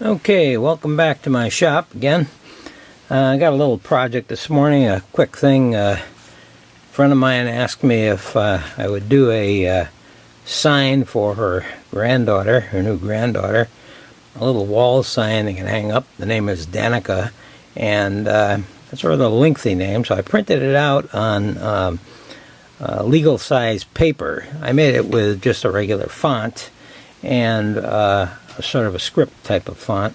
Okay, welcome back to my shop again. I got a little project this morning, a quick thing. A friend of mine asked me if I would do a sign for her granddaughter, her new granddaughter, a little wall sign they can hang up. The name is Dannica, and it's sort of a lengthy name, so I printed it out on legal size paper. I made it with just a regular font and sort of a script type of font,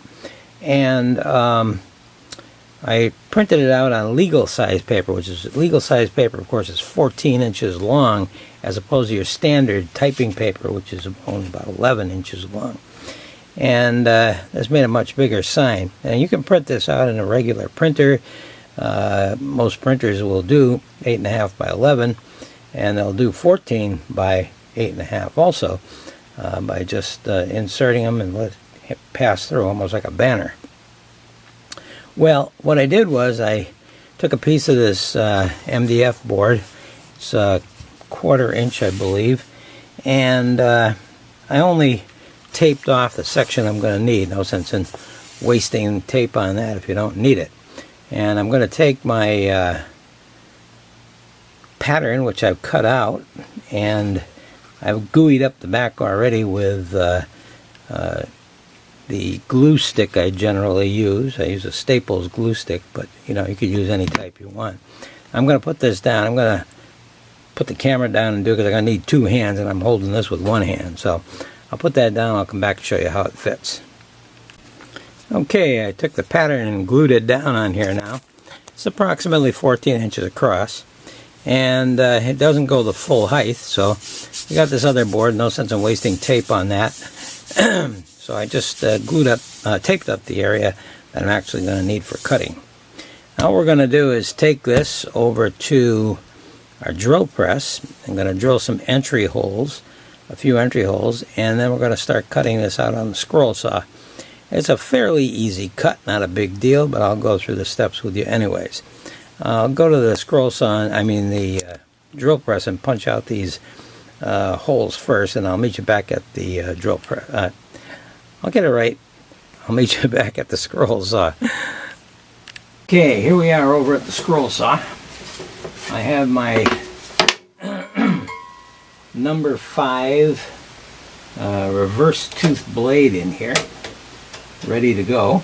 and I printed it out on legal size paper, which is legal size paper, of course, is 14 inches long, as opposed to your standard typing paper, which is only about 11 inches long. And this made a much bigger sign. And you can print this out in a regular printer. Most printers will do 8.5 by 11, and they'll do 14 by 8.5 also. By just inserting them and let it pass through almost like a banner. Well, what I did was I took a piece of this MDF board. It's a 1/4 inch, I believe, and I only taped off the section I'm going to need. No sense in wasting tape on that if you don't need it. And I'm going to take my pattern, which I've cut out, and I've gooeyed up the back already with the glue stick I generally use. I use a Staples glue stick, but you could use any type you want. I'm going to put this down. I'm going to put the camera down and do it because I'm going to need 2 hands, and I'm holding this with 1 hand. So I'll put that down. I'll come back and show you how it fits. Okay, I took the pattern and glued it down on here now. It's approximately 14 inches across. And it doesn't go the full height, so we got this other board, no sense in wasting tape on that. So I just taped up the area that I'm actually going to need for cutting. Now what we're going to do is take this over to our drill press. I'm going to drill some entry holes, a few entry holes, and then we're going to start cutting this out on the scroll saw. It's a fairly easy cut, not a big deal, but I'll go through the steps with you anyways. I'll go to the scroll saw, the drill press, and punch out these holes first, and I'll meet you back at the drill press. I'll get it right. I'll meet you back at the scroll saw. Okay, here we are over at the scroll saw. I have my number 5 reverse tooth blade in here, ready to go.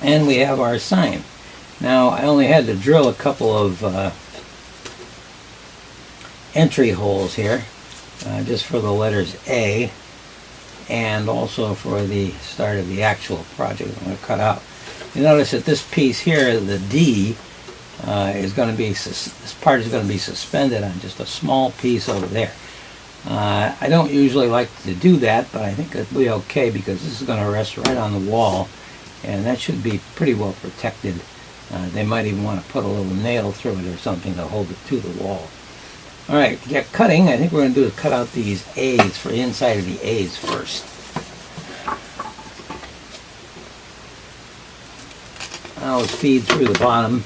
And we have our sign. Now, I only had to drill a couple of entry holes here, just for the letters A, and also for the start of the actual project I'm going to cut out. You notice that this piece here, the D, is going to be, this part is going to be suspended on just a small piece over there. I don't usually like to do that, but I think it'll be okay because this is going to rest right on the wall. And that should be pretty well protected. They might even want to put a little nail through it or something to hold it to the wall. Alright, to get cutting, I think we're going to do is cut out these A's for the inside of the A's first. I always feed through the bottom.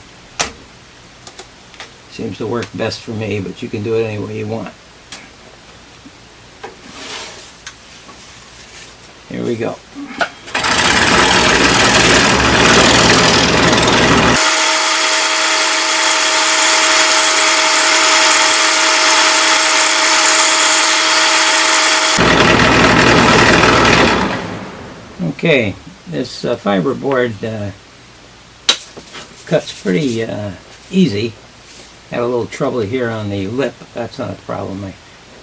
Seems to work best for me, but you can do it any way you want. Here we go. Okay, this fiberboard cuts pretty easy. Had a little trouble here on the lip. That's not a problem. I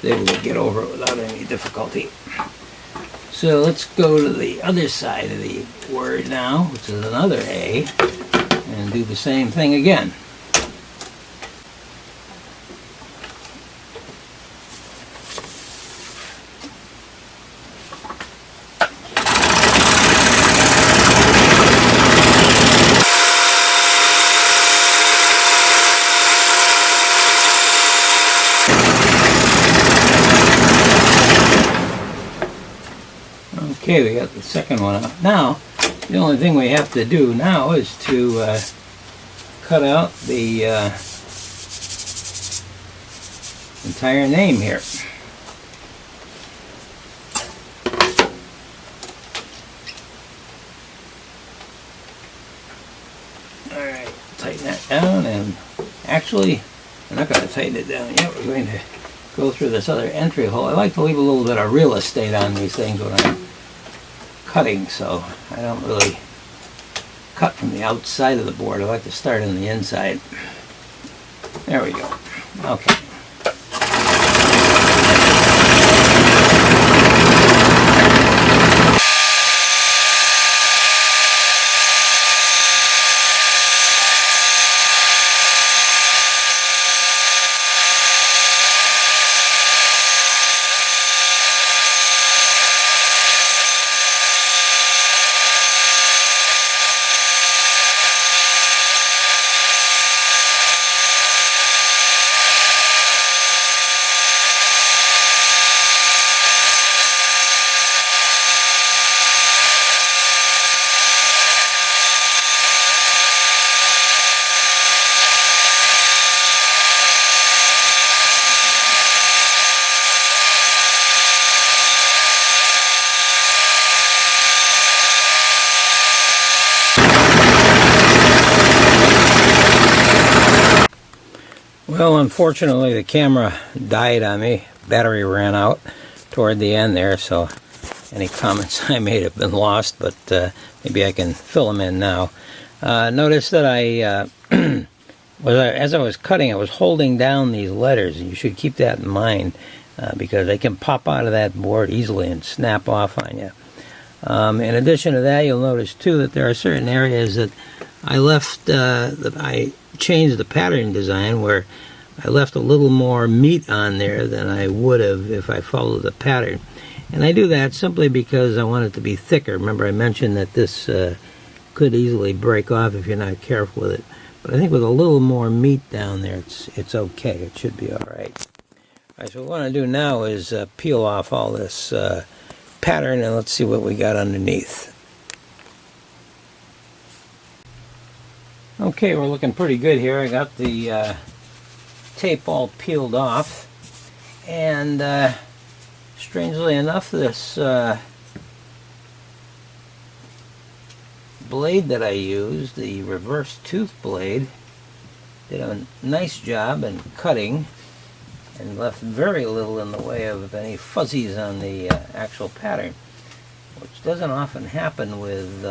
was able to get over it without any difficulty. So let's go to the other side of the word now, which is another A, and do the same thing again. Okay, we got the second one out. Now, the only thing we have to do now is to cut out the entire name here. down, and actually, we're not going to tighten it down yet. We're going to go through this other entry hole. I like to leave a little bit of real estate on these things when I'm cutting, so I don't really cut from the outside of the board. I like to start on the inside. There we go. Okay. Well, unfortunately, the camera died on me. Battery ran out toward the end there, so any comments I made have been lost, but maybe I can fill them in now. Notice that as I was cutting, I was holding down these letters, and you should keep that in mind because they can pop out of that board easily and snap off on you. In addition to that, you'll notice too that there are certain areas that I left, I changed the pattern design where I left a little more meat on there than I would have if I followed the pattern. And I do that simply because I want it to be thicker. Remember, I mentioned that this could easily break off if you're not careful with it. But I think with a little more meat down there, it's okay. It should be all right. All right, so what I want to do now is peel off all this pattern, and let's see what we got underneath. Okay, we're looking pretty good here. I got the tape all peeled off, and strangely enough, this blade that I used, the reverse tooth blade, did a nice job in cutting and left very little in the way of any fuzzies on the actual pattern, which doesn't often happen with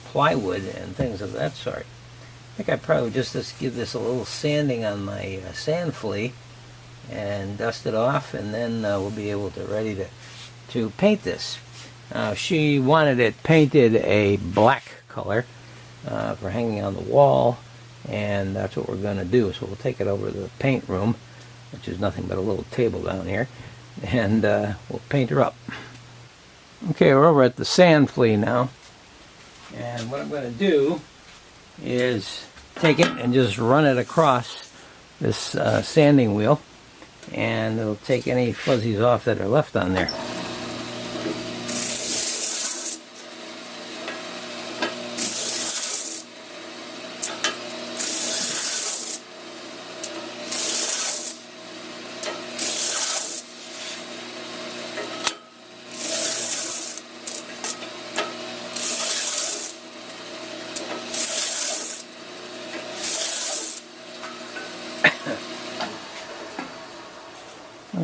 plywood and things of that sort. I think I probably just give this a little sanding on my sand flea and dust it off, and then we'll be able to ready to paint this. She wanted it painted a black color for hanging on the wall, and that's what we're going to do. So we'll take it over to the paint room, which is nothing but a little table down here, and we'll paint her up. Okay, we're over at the sand flea now, and what I'm going to do is take it and just run it across this sanding wheel, and it'll take any fuzzies off that are left on there.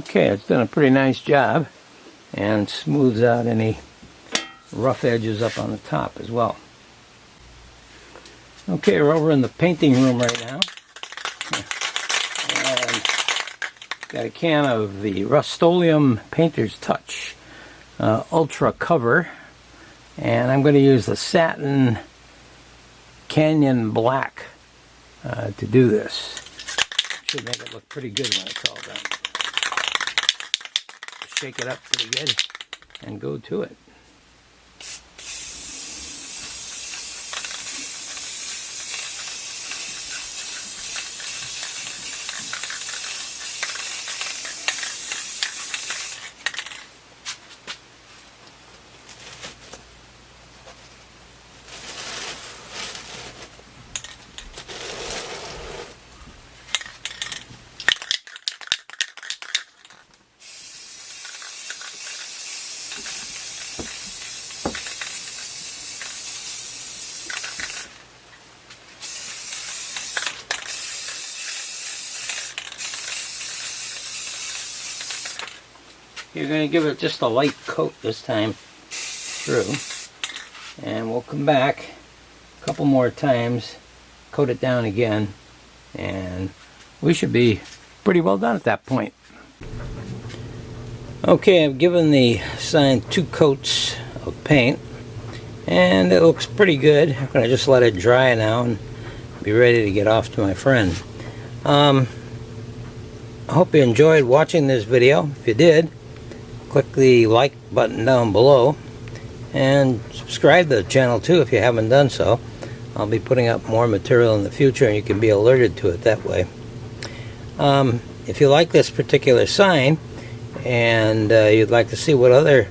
Okay, it's done a pretty nice job and smooths out any rough edges up on the top as well. Okay, we're over in the painting room right now. And got a can of the Rust-Oleum Painter's Touch Ultra Cover, and I'm going to use the Satin Canyon Black to do this. Should make it look pretty good when it's all done. Shake it up pretty good and go to it. You're going to give it just a light coat this time through. And we'll come back a couple more times, coat it down again, and we should be pretty well done at that point. Okay, I've given the sign 2 coats of paint, and it looks pretty good. I'm going to just let it dry now and be ready to get off to my friend. I hope you enjoyed watching this video. If you did, click the like button down below and subscribe to the channel too if you haven't done so. I'll be putting up more material in the future and you can be alerted to it that way. If you like this particular sign and you'd like to see what other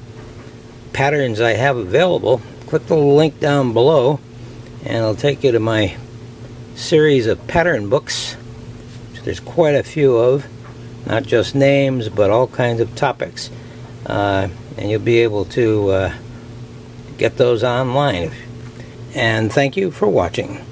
patterns I have available, click the link down below and it'll take you to my series of pattern books, which there's quite a few of, not just names but all kinds of topics, and you'll be able to get those online. And thank you for watching.